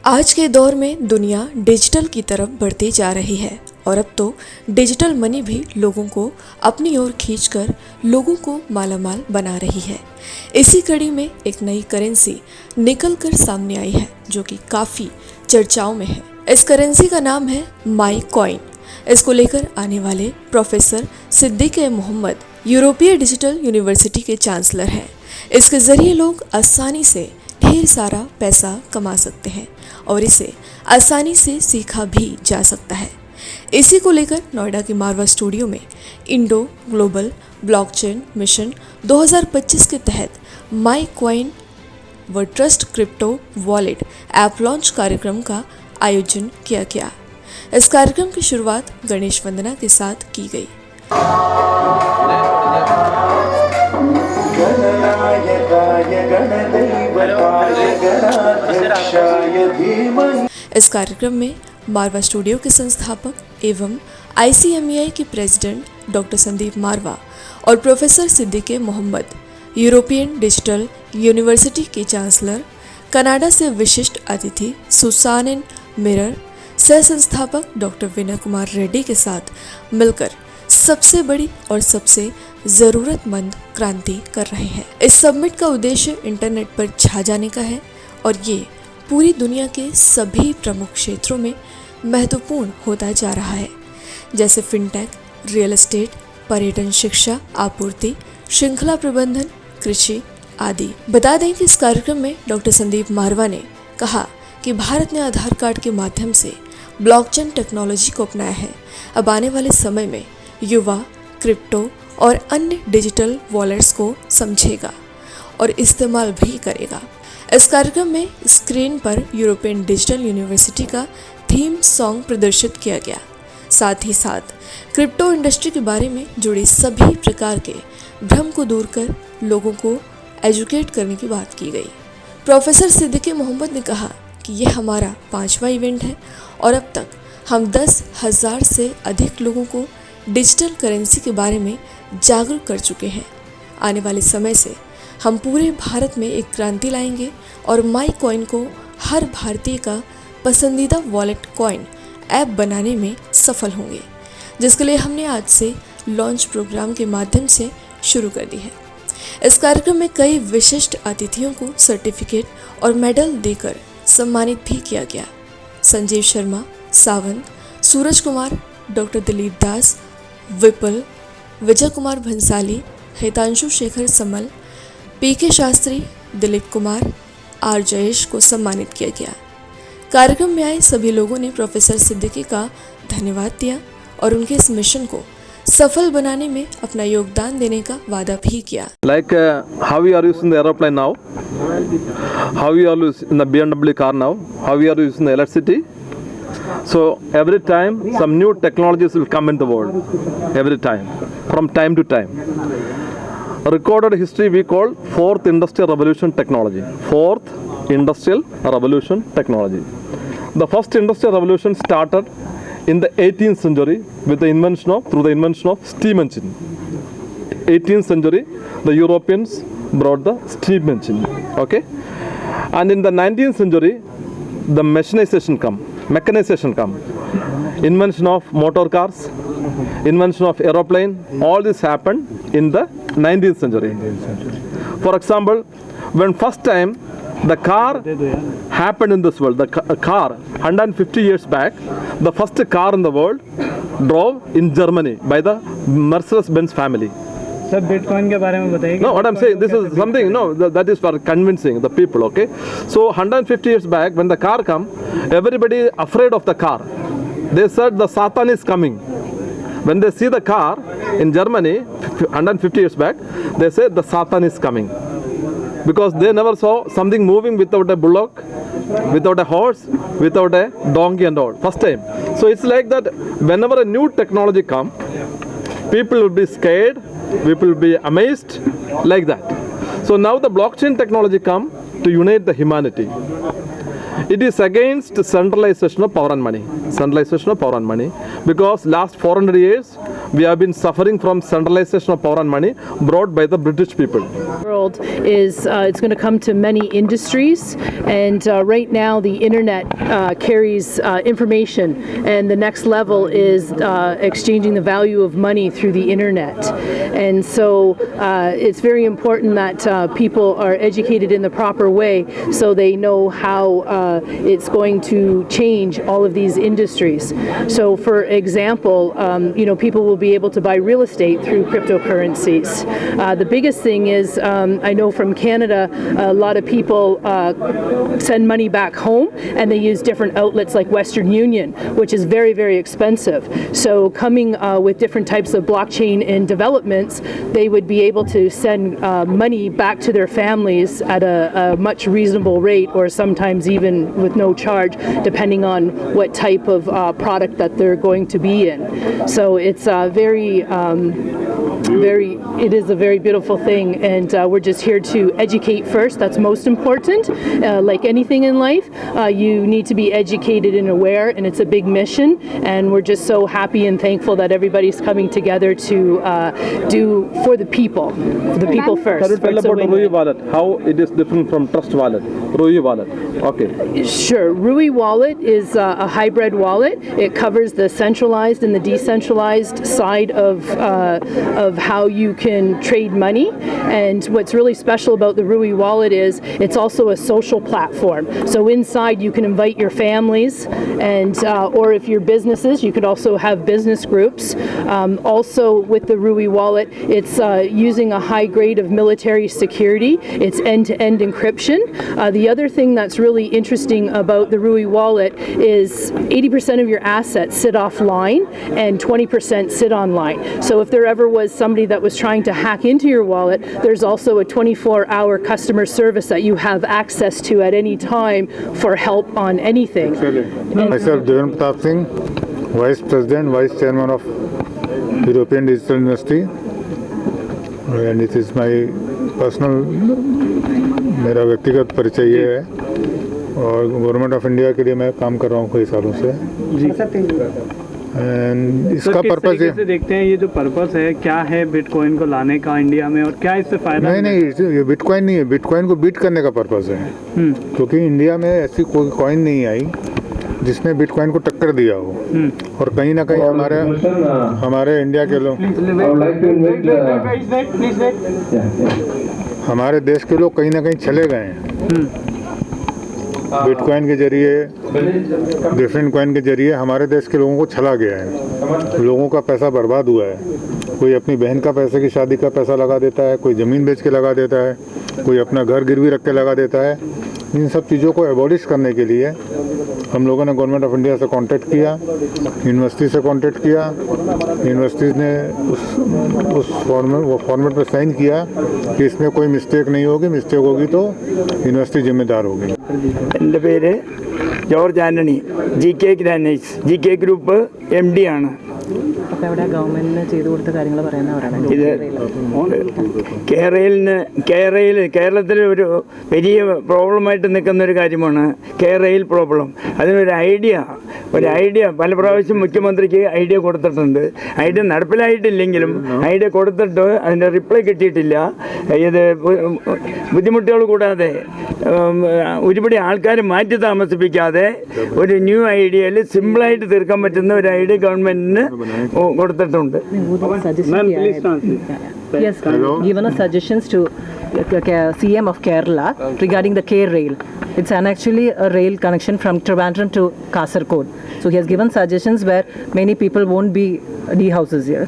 आज के दौर में दुनिया डिजिटल की तरफ बढ़ती जा रही है और अब तो डिजिटल मनी भी लोगों को अपनी ओर खींचकर लोगों को मालामाल बना रही है। इसी कड़ी में एक नई करेंसी निकल कर सामने आई है जो कि काफ़ी चर्चाओं में है। इस करेंसी का नाम है माई कॉइन। इसको लेकर आने वाले प्रोफेसर सिद्दीक मोहम्मद यूरोपीय डिजिटल यूनिवर्सिटी के चांसलर हैं। इसके ज़रिए लोग आसानी से ढेर सारा पैसा कमा सकते हैं और इसे आसानी से सीखा भी जा सकता है। इसी को लेकर नोएडा के मारवा स्टूडियो में इंडो ग्लोबल ब्लॉकचेन मिशन 2025 के तहत माई कॉइन व trust crypto wallet app launch कार्यक्रम का आयोजन किया गया। इस कार्यक्रम की शुरुआत गणेश वंदना के साथ की गई। इस कार्यक्रम में मारवा स्टूडियो के संस्थापक एवं ICMEI के प्रेसिडेंट डॉक्टर संदीप मारवा और professor Siddique Mohammad, European digital university के चांसलर, कनाडा से विशिष्ट अतिथि सुसान मिरर, सह संस्थापक डॉक्टर विनय कुमार रेड्डी के साथ मिलकर सबसे बड़ी और सबसे ज़रूरतमंद क्रांति कर रहे हैं। इस समिट का उद्देश्य इंटरनेट पर छा जाने का है और ये पूरी दुनिया के सभी प्रमुख क्षेत्रों में महत्वपूर्ण होता जा रहा है, जैसे फिनटेक, रियल एस्टेट, पर्यटन, शिक्षा, आपूर्ति, श्रृंखला प्रबंधन, कृषि आदि। बता दें कि इस कार्यक्रम में डॉक्टर संदीप मारवा ने कहा कि भारत ने आधार कार्ड के माध्यम से ब्लॉकचेन टेक्नोलॉजी को अपनाया है। अब आने वाले समय में युवा क्रिप्टो और अन्य डिजिटल वॉलेट्स को समझेगा और इस्तेमाल भी करेगा। इस कार्यक्रम में स्क्रीन पर यूरोपियन डिजिटल यूनिवर्सिटी का थीम सॉन्ग प्रदर्शित किया गया। साथ ही साथ क्रिप्टो इंडस्ट्री के बारे में जुड़े सभी प्रकार के भ्रम को दूर कर लोगों को एजुकेट करने की बात की गई। प्रोफेसर सिद्दीक मोहम्मद ने कहा कि यह हमारा 5वां इवेंट है और अब तक हम 10,000 से अधिक लोगों को डिजिटल करेंसी के बारे में जागरूक कर चुके हैं। आने वाले समय से हम पूरे भारत में एक क्रांति लाएंगे और माई कॉइन को हर भारतीय का पसंदीदा वॉलेट कॉइन ऐप बनाने में सफल होंगे, जिसके लिए हमने आज से लॉन्च प्रोग्राम के माध्यम से शुरू कर दी है। इस कार्यक्रम में कई विशिष्ट अतिथियों को सर्टिफिकेट और मेडल देकर सम्मानित भी किया गया। संजीव शर्मा, सावंत, सूरज कुमार, डॉक्टर दिलीप दास, विपुल, विजय कुमार भंसाली, हितांशु शेखर समल, PK शास्त्री, दिलीप कुमार, R जयेश को सम्मानित किया गया। कार्यक्रम में आए सभी लोगों ने प्रोफेसर सिद्दीकी का धन्यवाद दिया और उनके इस मिशन को सफल बनाने में अपना योगदान देने का वादा भी किया। Like how we are using the aeroplane now, how we are using the BMW car now, how we are using the electricity. So every time some new technologies will come in the world, every time, from time to time. Recorded history we call fourth industrial revolution technology. Fourth industrial revolution technology. The first industrial revolution started in the 18th century with the invention of steam engine. 18th century, the Europeans brought the steam engine. Okay, and in the 19th century, the mechanization come. Invention of motor cars, invention of aeroplane. All this happened in the 19th century. For example, when first time the car happened in this world, the car 150 years back, the first car in the world drove in Germany by the Mercedes-Benz family. Sir bitcoin के बारे में बताइए। No, what I'm saying, this is something, that is for convincing the people, okay? So 150 years back, when the car come, everybody afraid of the car. They said the Satan is coming. When they see the car in Germany 150 years back, they said the Satan is coming. Because they never saw something moving without a bullock, without a horse, without a donkey and all. First time. So it's like that whenever a new technology come, people will be scared, people will be amazed, like that. So now the blockchain technology come to unite the humanity. It is against centralization of power and money. Centralization of power and money. Because last 400 years, we have been suffering from centralization of power and money brought by the British people. World is it's going to come to many industries, and right now the internet carries information, and the next level is exchanging the value of money through the internet. And so it's very important that people are educated in the proper way so they know how it's going to change all of these industries. So for example, people will be able to buy real estate through cryptocurrencies. The biggest thing is I know from Canada a lot of people send money back home and they use different outlets like Western Union, which is very, very expensive. So coming with different types of blockchain and developments, they would be able to send money back to their families at a much reasonable rate, or sometimes even with no charge, depending on what type of product that they're going to be in. So it's it is a very beautiful thing, and we're just here to educate first. That's most important. Like anything in life, you need to be educated and aware, and it's a big mission, and we're just so happy and thankful that everybody's coming together to do for the people first. Can you tell about Rui Wallet, how it is different from Trust Wallet, Rui Wallet? Okay. Sure. Rui Wallet is a hybrid wallet. It covers the centralized and the decentralized side of how you can trade money. And what's really special about the Rui Wallet is it's also a social platform. So inside you can invite your families, and or if you're businesses, you could also have business groups. Also with the Rui Wallet, it's using a high grade of military security. It's end-to-end encryption. The other thing that's really interesting about the Rui Wallet is 80% of your assets sit offline and 20% sit online. So if there ever was somebody that was trying to hack into your wallet, there's also a 24-hour customer service that you have access to at any time for help on anything. Myself, Deven Pratap Singh, Vice President, Vice Chairman of European Digital University, and it is my personal, मेरा व्यक्तिगत परिचय ये है, और government of India के लिए मैं काम कर रहा हूँ कई सालों से। एंड इसका पर्पस कैसे देखते हैं, ये जो पर्पस है क्या है बिटकॉइन को लाने का इंडिया में, और क्या इससे फायदा? नहीं, ये बिटकॉइन नहीं है, बिटकॉइन को बीट करने का पर्पस है, क्योंकि इंडिया में ऐसी कोई कॉइन नहीं आई जिसने बिटकॉइन को टक्कर दिया हो, और कहीं ना कहीं हमारे इंडिया के लोग, हमारे देश के लोग कहीं ना कहीं चले गए हैं बिटकॉइन के जरिए, डिफरेंट कॉइन के जरिए हमारे देश के लोगों को छला गया है, लोगों का पैसा बर्बाद हुआ है। कोई अपनी बहन का पैसे की शादी का पैसा लगा देता है, कोई ज़मीन बेच के लगा देता है, कोई अपना घर गिरवी रख के लगा देता है। इन सब चीज़ों को एबॉलिश करने के लिए हम लोगों ने गवर्नमेंट ऑफ इंडिया से कांटेक्ट किया, यूनिवर्सिटी से कांटेक्ट किया, यूनिवर्सिटीज़ ने उस फॉर्मेट पर साइन किया कि इसमें कोई मिस्टेक नहीं होगी, मिस्टेक होगी तो यूनिवर्सिटी जिम्मेदार होगी। എൻ്റെ പേര് George Antony, GK granites, GK group MD ആണ്. ഇത് കേരളത്തിൽ ഒരു വലിയ പ്രോബ്ലമായിട്ട് നിൽക്കുന്ന ഒരു കാര്യമാണ് റെയിൽ പ്രോബ്ലം. അതിനൊരു ഐഡിയ പല പ്രാവശ്യം മുഖ്യമന്ത്രിക്ക് ഐഡിയ കൊടുത്തിട്ടുണ്ട്. ഐഡിയ നടപ്പിലായിട്ടില്ലെങ്കിലും ഐഡിയ കൊടുത്തിട്ട് അതിൻ്റെ റിപ്ലൈ കിട്ടിയിട്ടില്ല. ഇത് ബുദ്ധിമുട്ടുകൾ കൂടാതെ ഒരുപടി ആൾക്കാർ മാറ്റി താമസിപ്പിക്കാതെ ഒരു ന്യൂ ഐഡിയയിൽ സിമ്പിളായിട്ട് തീർക്കാൻ പറ്റുന്ന ഒരു ഐഡിയ ഗവൺമെൻറ്റിന് കൊടുത്തിട്ടുണ്ട്. Yes, given us suggestions to CM of Kerala regarding the K rail. It's actually a rail connection from Trivandrum to Kasaragod. So he has given suggestions where many people won't be D houses here.